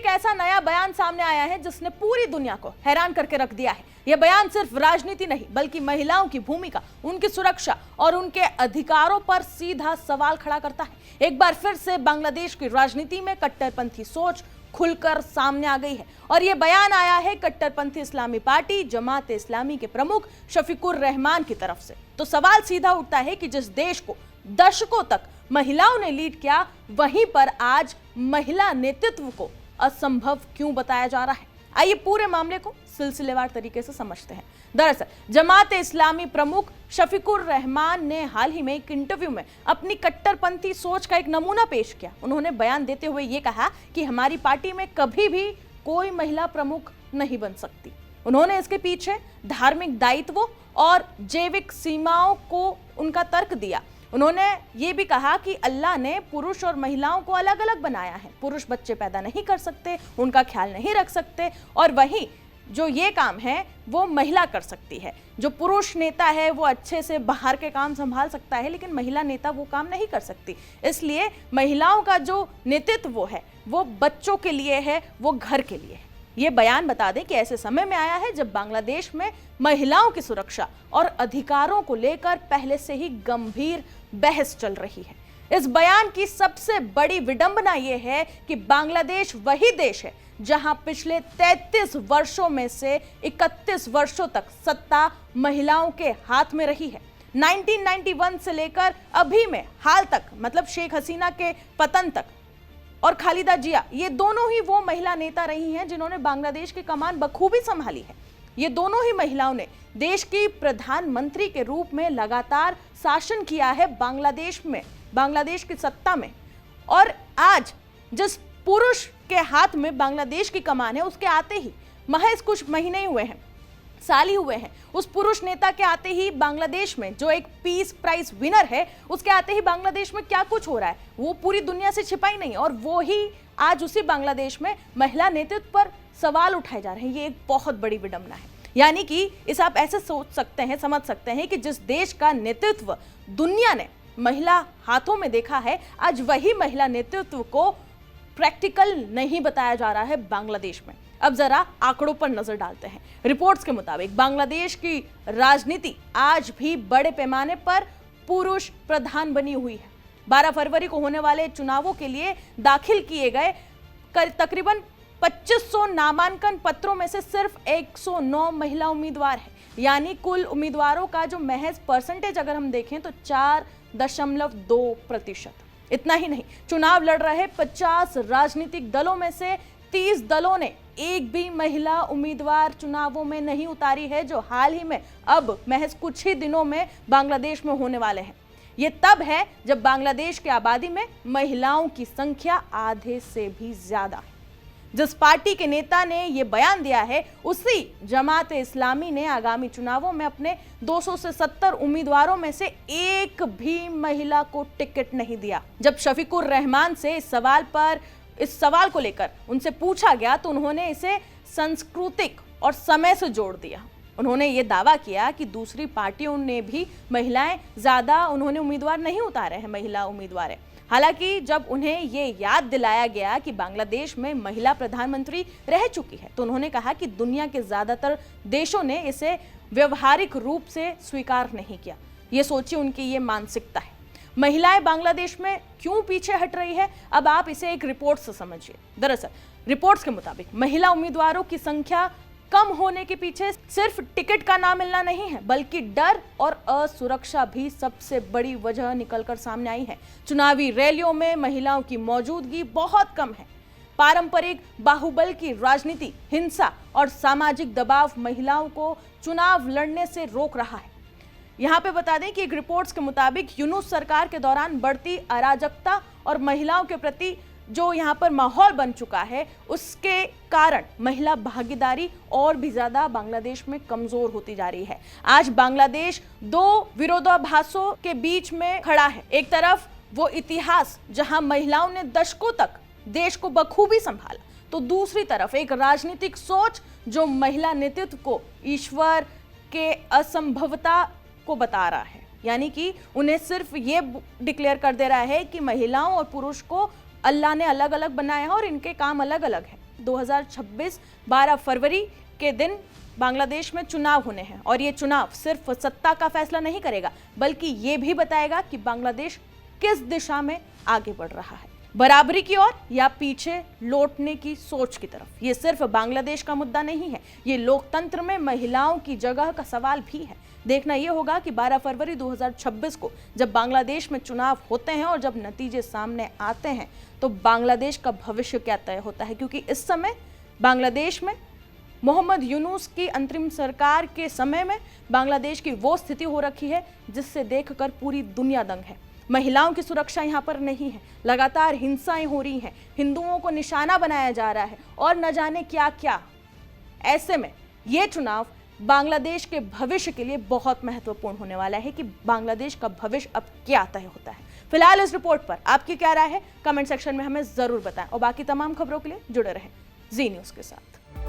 एक ऐसा नया बयान सामने आया है जिसने पूरी दुनिया को हैरान करके रख दिया है। यह बयान सिर्फ राजनीति नहीं बल्कि महिलाओं की भूमिका, उनकी सुरक्षा और उनके अधिकारों पर सीधा सवाल खड़ा करता है। एक बार फिर से बांग्लादेश की राजनीति में कट्टरपंथी सोच खुलकर सामने आ गई है और यह बयान आया है कट्टरपंथी इस्लामी पार्टी जमात इस्लामी के प्रमुख शफीकुर रहमान की तरफ से। तो सवाल सीधा उठता है कि जिस देश को दशकों तक महिलाओं ने लीड किया, वहीं पर आज महिला नेतृत्व को असंभव क्यों बताया जा रहा है। आइए पूरे मामले को सिलसिलेवार तरीके से समझते हैं। दरअसल जमात इस्लामी प्रमुख शफीकुर रहमान ने हाल ही में एक इंटरव्यू में अपनी कट्टरपंथी सोच का एक नमूना पेश किया। उन्होंने बयान देते हुए ये कहा कि हमारी पार्टी में कभी भी कोई महिला प्रमुख नहीं बन सकती। उन्होंने इसके पीछे धार्मिक दायित्वों और जैविक सीमाओं को उनका तर्क दिया। उन्होंने ये भी कहा कि अल्लाह ने पुरुष और महिलाओं को अलग अलग बनाया है। पुरुष बच्चे पैदा नहीं कर सकते, उनका ख्याल नहीं रख सकते, और वहीं जो ये काम है वो महिला कर सकती है। जो पुरुष नेता है वो अच्छे से बाहर के काम संभाल सकता है, लेकिन महिला नेता वो काम नहीं कर सकती। इसलिए महिलाओं का जो नेतृत्व है वो बच्चों के लिए है, वो घर के लिए है। ये बयान बता दें कि ऐसे समय में आया है जब बांग्लादेश में महिलाओं की सुरक्षा और अधिकारों को लेकर पहले से ही गंभीर बहस चल रही है। इस बयान की सबसे बड़ी विडंबना यह है कि बांग्लादेश वही देश है जहां पिछले 33 वर्षों में से 31 वर्षों तक सत्ता महिलाओं के हाथ में रही है। 1991 से लेकर अभी में हाल तक, मतलब शेख हसीना के पतन तक, और खालिदा जिया, ये दोनों ही वो महिला नेता रही हैं जिन्होंने बांग्लादेश की कमान बखूबी संभाली है। ये दोनों ही महिलाओं ने देश की प्रधानमंत्री के रूप में लगातार शासन किया है बांग्लादेश में, बांग्लादेश की सत्ता में। और आज जिस पुरुष के हाथ में बांग्लादेश की कमान है, उसके आते ही महज कुछ महीने ही हुए हैं, साल ही हुए हैं, उस पुरुष नेता के आते ही बांग्लादेश में जो एक पीस प्राइज विनर है, उसके आते ही बांग्लादेश में क्या कुछ हो रहा है वो पूरी दुनिया से छिपा ही नहीं। और वो ही आज उसी बांग्लादेश में महिला नेतृत्व पर सवाल उठाए जा रहे हैं। ये एक बहुत बड़ी विडंबना है। यानी कि इसे आप ऐसे सोच सकते हैं, समझ सकते हैं कि जिस देश का नेतृत्व दुनिया ने महिला हाथों में देखा है, आज वही महिला नेतृत्व को प्रैक्टिकल नहीं बताया जा रहा है बांग्लादेश में। अब जरा आंकड़ों पर नजर डालते हैं। रिपोर्ट्स के मुताबिक बांग्लादेश की राजनीति आज भी बड़े पैमाने पर पुरुष प्रधान बनी हुई है। 12 फरवरी को होने वाले चुनावों के लिए दाखिल किए गए तकरीबन 2500 नामांकन पत्रों में से सिर्फ 109 महिला उम्मीदवार है। यानी कुल उम्मीदवारों का जो महज परसेंटेज अगर हम देखें तो 4.2%। इतना ही नहीं, चुनाव लड़ रहे 50 राजनीतिक दलों में से 30 दलों ने एक भी महिला उम्मीदवार चुनावों में नहीं उतारी है, जो हाल ही में अब महज कुछ ही दिनों में बांग्लादेश में होने वाले हैं। ये तब है जब बांग्लादेश की आबादी में महिलाओं की संख्या आधे से भी ज्यादा है। जिस पार्टी के नेता ने यह बयान दिया है, उसी जमात इस्लामी ने आगामी चुनावों में अपने 200 से 70 उम्मीदवारों में से एक भी महिला को टिकट नहीं दिया। जब शफीकुर रहमान से इस सवाल को लेकर उनसे पूछा गया तो उन्होंने इसे सांस्कृतिक और समय से जोड़ दिया। उन्होंने ये दावा किया कि दूसरी पार्टियों ने भी महिलाएं ज्यादा उन्होंने उम्मीदवार नहीं उतारे हैं, महिला उम्मीदवार है। हालांकि जब उन्हें ये याद दिलाया गया कि बांग्लादेश में महिला प्रधानमंत्री रह चुकी है, तो उन्होंने कहा कि दुनिया के ज्यादातर देशों ने इसे व्यवहारिक रूप से स्वीकार नहीं किया। ये सोचिए उनकी ये मानसिकता है। महिलाएं बांग्लादेश में क्यों पीछे हट रही है, अब आप इसे एक रिपोर्ट से समझिए। दरअसल रिपोर्ट्स के मुताबिक महिला उम्मीदवारों की संख्या कम होने के पीछे सिर्फ टिकट का ना मिलना नहीं है, बल्कि डर और असुरक्षा भी सबसे बड़ी वजह निकलकर सामने आई है। चुनावी रैलियों में महिलाओं की मौजूदगी बहुत कम है। पारंपरिक बाहुबल की राजनीति, हिंसा और सामाजिक दबाव महिलाओं को चुनाव लड़ने से रोक रहा है। यहाँ पे बता दें कि एक रिपोर्ट्स के मुताबिक यूनुस सरकार के दौरान बढ़ती अराजकता और महिलाओं के प्रति जो यहाँ पर माहौल बन चुका है, उसके कारण महिला भागीदारी और भी ज्यादा बांग्लादेश में कमजोर होती जा रही है। आज बांग्लादेश दो विरोधाभासों के बीच में खड़ा है। एक तरफ वो इतिहास जहां महिलाओं ने दशकों तक देश को बखूबी संभाला, तो दूसरी तरफ एक राजनीतिक सोच जो महिला नेतृत्व को ईश्वर के असंभवता को बता रहा है। यानी कि उन्हें सिर्फ ये डिक्लेयर कर दे रहा है कि महिलाओं और पुरुष को अल्लाह ने अलग अलग बनाया है और इनके काम अलग अलग है। 2026 12 फरवरी के दिन बांग्लादेश में चुनाव होने हैं और ये चुनाव सिर्फ सत्ता का फैसला नहीं करेगा बल्कि ये भी बताएगा कि बांग्लादेश किस दिशा में आगे बढ़ रहा है, बराबरी की ओर या पीछे लौटने की सोच की तरफ। ये सिर्फ बांग्लादेश का मुद्दा नहीं है, ये लोकतंत्र में महिलाओं की जगह का सवाल भी है। देखना यह होगा कि 12 फरवरी 2026 को जब बांग्लादेश में चुनाव होते हैं और जब नतीजे सामने आते हैं तो बांग्लादेश का भविष्य क्या तय होता है, क्योंकि इस समय बांग्लादेश में मोहम्मद यूनुस की अंतरिम सरकार के समय में बांग्लादेश की वो स्थिति हो रखी है जिससे देखकर पूरी दुनिया दंग है। महिलाओं की सुरक्षा यहाँ पर नहीं है, लगातार हिंसाएं हो रही हैं, हिंदुओं को निशाना बनाया जा रहा है और न जाने क्या क्या। ऐसे में ये चुनाव बांग्लादेश के भविष्य के लिए बहुत महत्वपूर्ण होने वाला है कि बांग्लादेश का भविष्य अब क्या तय होता है। फिलहाल इस रिपोर्ट पर आपकी क्या राय है, कमेंट सेक्शन में हमें जरूर बताएं और बाकी तमाम खबरों के लिए जुड़े रहें जी न्यूज़ के साथ।